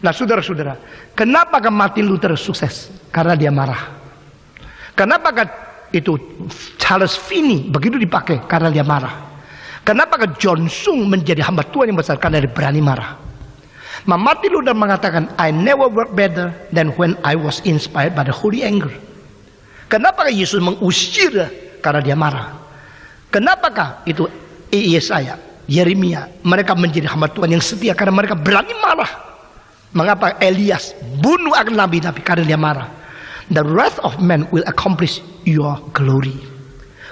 Nah saudara-saudara, kenapa Martin Luther sukses? Karena dia marah. Kenapa itu Charles Finney begitu dipakai? Karena dia marah. Kenapa John Sung menjadi hamba Tuhan yang besar? Karena dia berani marah. Martin Luther mengatakan, I never work better than when I was inspired by the holy anger. Kenapa Yesus mengusir? Karena dia marah. Kenapakah itu Yesaya, Yeremia, mereka menjadi hamba Tuhan yang setia? Karena mereka berani marah. Mengapa Elias bunuh akan nabi-nabi? Karena dia marah. The wrath of man will accomplish your glory.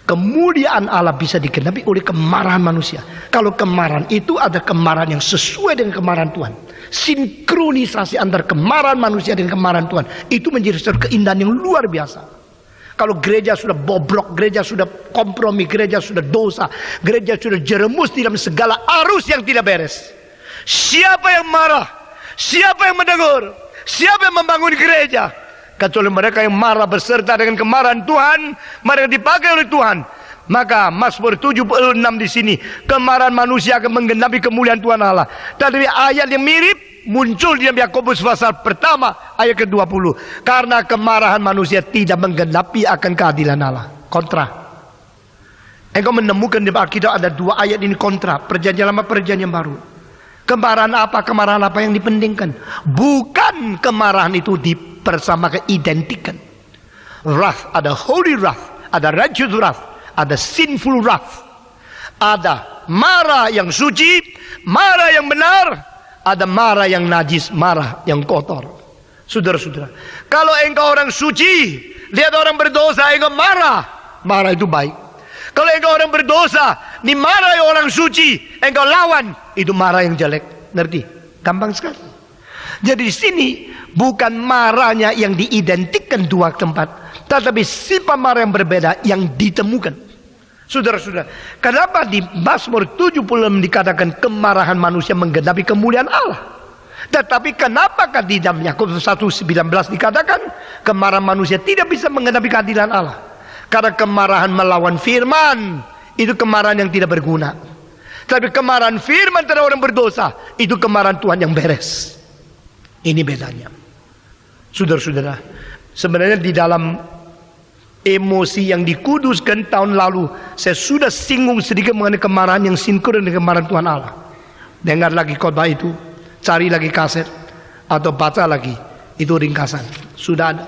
Kemuliaan Allah bisa digenapi oleh kemarahan manusia. Kalau kemarahan itu ada kemarahan yang sesuai dengan kemarahan Tuhan, sinkronisasi antara kemarahan manusia dengan kemarahan Tuhan, itu menjadi satu keindahan yang luar biasa. Kalau gereja sudah bobrok, gereja sudah kompromi, gereja sudah dosa, gereja sudah jeremus dalam segala arus yang tidak beres, siapa yang marah? Siapa yang menegur? Siapa yang membangun gereja? Kecuali mereka yang marah beserta dengan kemarahan Tuhan, mereka dipakai oleh Tuhan. Maka Mazmur 76 di sini, kemarahan manusia akan menggenapi kemuliaan Tuhan Allah. Tetapi ayat yang mirip muncul di dalam Yakobus pasal pertama ayat ke-20. Karena kemarahan manusia tidak menggenapi akan keadilan Allah. Kontra. Engkau menemukan di Alkitab ada dua ayat ini kontra, perjanjian lama, perjanjian baru. Kemarahan apa? Kemarahan apa yang dipentingkan? Bukan kemarahan itu dipersamakan, identikan. Wrath, ada holy wrath, ada righteous wrath, ada sinful wrath. Ada marah yang suci, marah yang benar, ada marah yang najis, marah yang kotor. Saudara-saudara, kalau engkau orang suci, lihat orang berdosa, engkau marah, marah itu baik. Kalau engkau orang berdosa, dimarahi orang suci, engkau lawan, itu marah yang jelek. Ngerti? Gampang sekali. Jadi di sini bukan marahnya yang diidentikan dua tempat, tetapi sifat marah yang berbeda yang ditemukan. Saudara-saudara, kenapa di Mazmur 76 dikatakan kemarahan manusia menggenapi kemuliaan Allah? Tetapi kenapakah di dalam Yakobus 1:19 dikatakan kemarahan manusia tidak bisa menggenapi keadilan Allah? Karena kemarahan melawan firman itu kemarahan yang tidak berguna. Tapi kemarahan firman terhadap orang berdosa itu kemarahan Tuhan yang beres. Ini bedanya. Saudara-saudara, sebenarnya di dalam emosi yang dikuduskan tahun lalu, saya sudah singgung sedikit mengenai kemarahan yang sinkron dengan kemarahan Tuhan Allah. Dengar lagi khotbah itu, cari lagi kaset atau baca lagi, itu ringkasan. Sudah ada.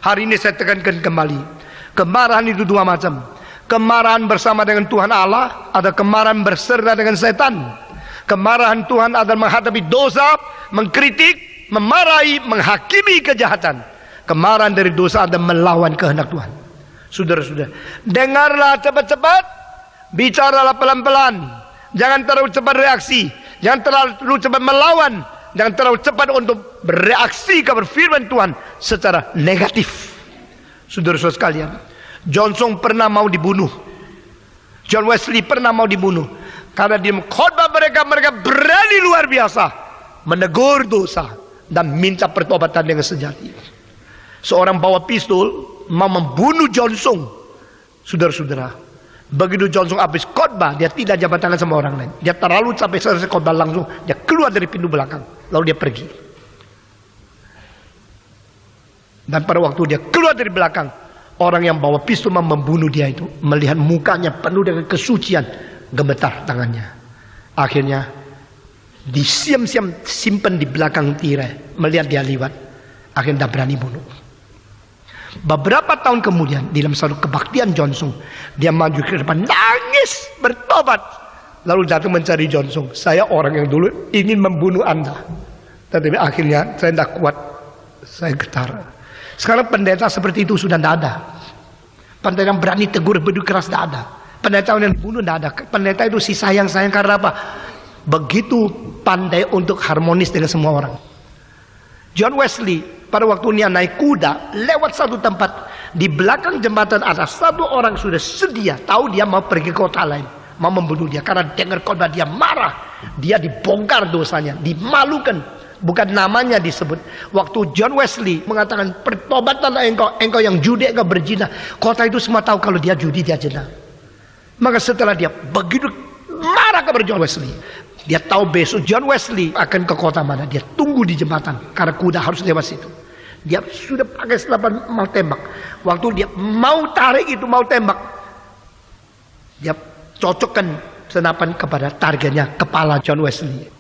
Hari ini saya tekankan kembali. Kemarahan itu dua macam. Kemarahan bersama dengan Tuhan Allah, ada kemarahan berserta dengan setan. Kemarahan Tuhan adalah menghadapi dosa, mengkritik, memarahi, menghakimi kejahatan. Kemarahan dari dosa adalah melawan kehendak Tuhan. Saudara-saudara, dengarlah cepat-cepat, bicaralah pelan-pelan. Jangan terlalu cepat reaksi, jangan terlalu cepat melawan, jangan terlalu cepat untuk bereaksi kepada firman Tuhan secara negatif. Saudara-saudara sekalian, John Sung pernah mau dibunuh. John Wesley pernah mau dibunuh. Karena di khotbah mereka berani luar biasa menegur dosa dan minta pertobatan dengan sejati. Seorang bawa pistol mau membunuh John Sung. Saudara-saudara, begitu John Sung habis khotbah, dia tidak jabat tangan sama orang lain. Dia terlalu sampai selesai khotbah langsung dia keluar dari pintu belakang, lalu dia pergi. Dan pada waktu dia keluar dari belakang, orang yang bawa pistol membunuh dia itu melihat mukanya penuh dengan kesucian, gemetar tangannya. Akhirnya disiam-siam simpan di belakang tirai, melihat dia lewat, akhirnya dia berani bunuh. Beberapa tahun kemudian dalam satu kebaktian John Sung, dia maju ke depan nangis bertobat, lalu datang mencari John Sung. Saya orang yang dulu ingin membunuh Anda, tetapi akhirnya saya tidak kuat, saya getar. Sekarang pendeta seperti itu sudah tidak ada. Pendeta yang berani tegur begitu keras tidak ada. Pendeta yang dibunuh tidak ada. Pendeta itu si sayang-sayang karena apa? Begitu pandai untuk harmonis dengan semua orang. John Wesley pada waktu dia naik kuda lewat satu tempat, di belakang jembatan ada satu orang sudah sedia, tahu dia mau pergi ke kota lain, mau membunuh dia karena dengar khotbah dia marah, dia dibongkar dosanya, dimalukan. Bukan namanya disebut. Waktu John Wesley mengatakan pertobatan engkau yang judi, engkau berzina, kota itu semua tahu kalau dia judi, dia zina. Maka setelah dia begitu marah kepada John Wesley, Dia tahu besok John Wesley akan ke kota mana. Dia tunggu di jembatan karena kuda harus lewat situ. Dia sudah pakai senapan mau tembak. Waktu dia mau tarik itu mau tembak, dia cocokkan senapan kepada targetnya, kepala John Wesley.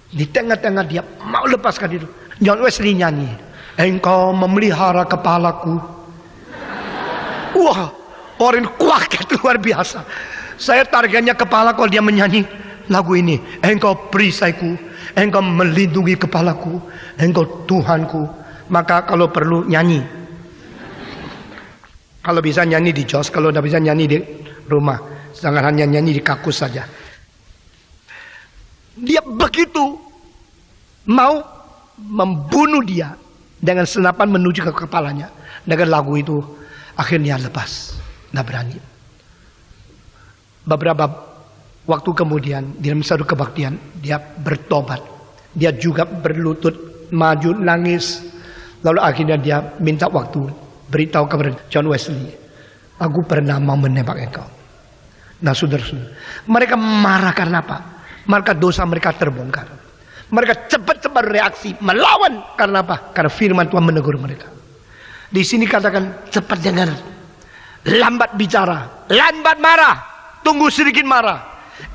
Di tengah-tengah dia mau lepaskan itu. John Wesley nyanyi, engkau memelihara kepalaku. Wah, orang kaget luar biasa. Saya targetnya kepala kalau dia menyanyi lagu ini. Engkau perisaiku, engkau melindungi kepalaku, engkau Tuhanku. Maka kalau perlu nyanyi. Kalau bisa nyanyi di jos, kalau tidak bisa nyanyi di rumah. Jangan hanya nyanyi di kakus saja. Dia begitu mau membunuh dia dengan senapan menuju ke kepalanya. Dengan lagu itu akhirnya lepas. Tidak berani. Beberapa waktu kemudian dalam satu kebaktian dia bertobat. Dia juga berlutut, maju, nangis. Lalu akhirnya dia minta waktu, beritahu kepada John Wesley, aku pernah mau menembak engkau. Nah saudara-saudara, mereka marah karena apa? Maka dosa mereka terbongkar. Mereka cepat-cepat reaksi, melawan karena apa? Karena firman Tuhan menegur mereka. Di sini katakan cepat dengar, lambat bicara, lambat marah, tunggu sedikit marah.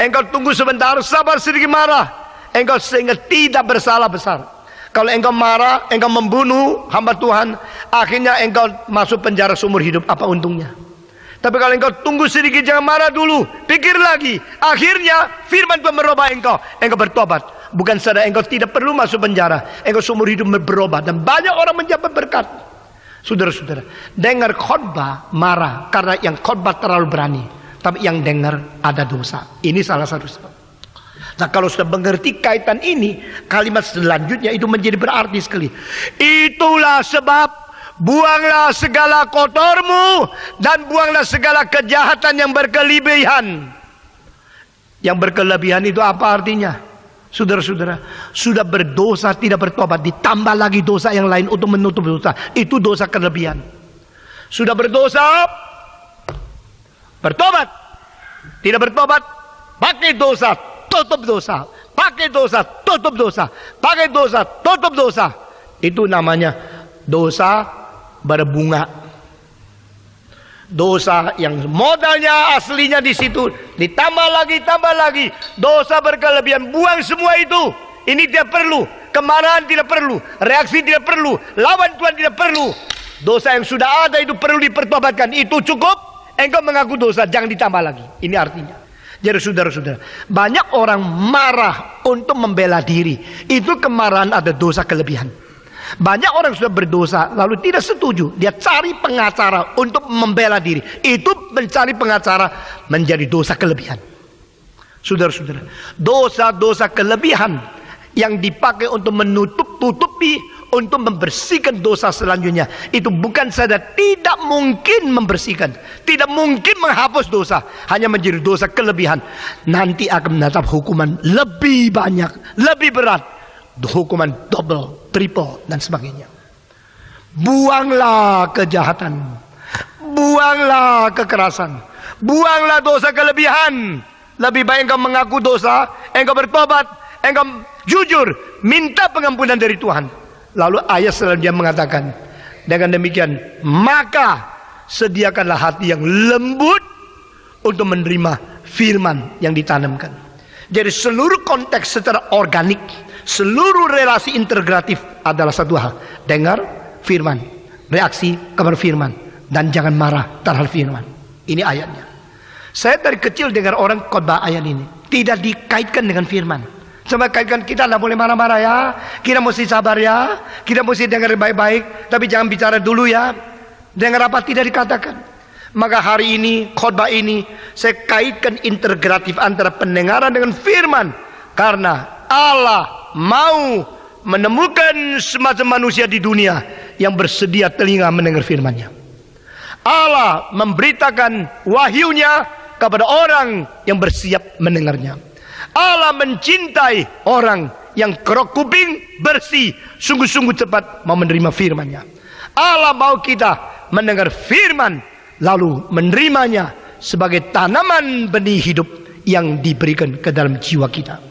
Engkau tunggu sebentar, sabar sedikit marah. Engkau sehingga tidak bersalah besar. Kalau engkau marah, engkau membunuh hamba Tuhan, akhirnya engkau masuk penjara seumur hidup. Apa untungnya? Tapi kalau engkau tunggu sedikit, jangan marah dulu, pikir lagi. Akhirnya firman Tuhan merubah engkau. Engkau bertobat. Bukan saja engkau tidak perlu masuk penjara, engkau seumur hidup berubah. Dan banyak orang mendapat berkat. Saudara-saudara, dengar khotbah marah karena yang khotbah terlalu berani. Tapi yang dengar ada dosa. Ini salah satu sebab. Nah kalau sudah mengerti kaitan ini, kalimat selanjutnya itu menjadi berarti sekali. Itulah sebab buanglah segala kotormu dan buanglah segala kejahatan yang berkelebihan. Yang berkelebihan itu apa artinya? Saudara-saudara, sudah berdosa tidak bertobat, ditambah lagi dosa yang lain untuk menutup dosa. Itu dosa kelebihan. Sudah berdosa, bertobat. Tidak bertobat, pakai dosa. Tutup dosa, pakai dosa, tutup dosa, pakai dosa, tutup dosa. Itu namanya dosa berbunga. Dosa yang modalnya aslinya di situ, ditambah lagi, dosa berkelebihan, buang semua itu. Ini tidak perlu, kemarahan tidak perlu, reaksi tidak perlu, lawan Tuhan tidak perlu. Dosa yang sudah ada itu perlu dipertobatkan, itu cukup. Engkau mengaku dosa, jangan ditambah lagi. Ini artinya. Jadi saudara-saudara, banyak orang marah untuk membela diri. Itu kemarahan ada dosa kelebihan. Banyak orang sudah berdosa lalu tidak setuju. Dia cari pengacara untuk membela diri. Itu mencari pengacara menjadi dosa kelebihan. Saudara-saudara, dosa-dosa kelebihan yang dipakai untuk menutup-tutupi, untuk membersihkan dosa selanjutnya, itu bukan saja tidak mungkin membersihkan, tidak mungkin menghapus dosa, hanya menjadi dosa kelebihan. Nanti akan mendapat hukuman lebih banyak, lebih berat, hukuman double, triple dan sebagainya. Buanglah kejahatan, buanglah kekerasan, buanglah dosa kelebihan. Lebih baik engkau mengaku dosa, engkau bertobat, engkau jujur minta pengampunan dari Tuhan. Lalu ayat selanjutnya mengatakan, dengan demikian maka sediakanlah hati yang lembut untuk menerima firman yang ditanamkan. Jadi seluruh konteks secara organik, seluruh relasi integratif adalah satu hal: dengar firman, reaksi kepada firman, dan jangan marah terhadap firman. Ini ayatnya. Saya dari kecil dengar orang khotbah ayat ini tidak dikaitkan dengan firman. Coba kaitkan, kita tidak boleh marah-marah ya, kita mesti sabar ya, kita mesti dengar baik-baik, tapi jangan bicara dulu ya. Dengar apa tidak dikatakan. Maka hari ini, khotbah ini, saya kaitkan integratif antara pendengaran dengan firman. Karena Allah mau menemukan semacam manusia di dunia yang bersedia telinga mendengar firman-Nya. Allah memberitakan wahyunya kepada orang yang bersiap mendengarnya. Allah mencintai orang yang kerok kuping bersih, sungguh-sungguh cepat mau menerima firman-Nya. Allah mau kita mendengar firman, lalu menerimanya sebagai tanaman benih hidup yang diberikan ke dalam jiwa kita.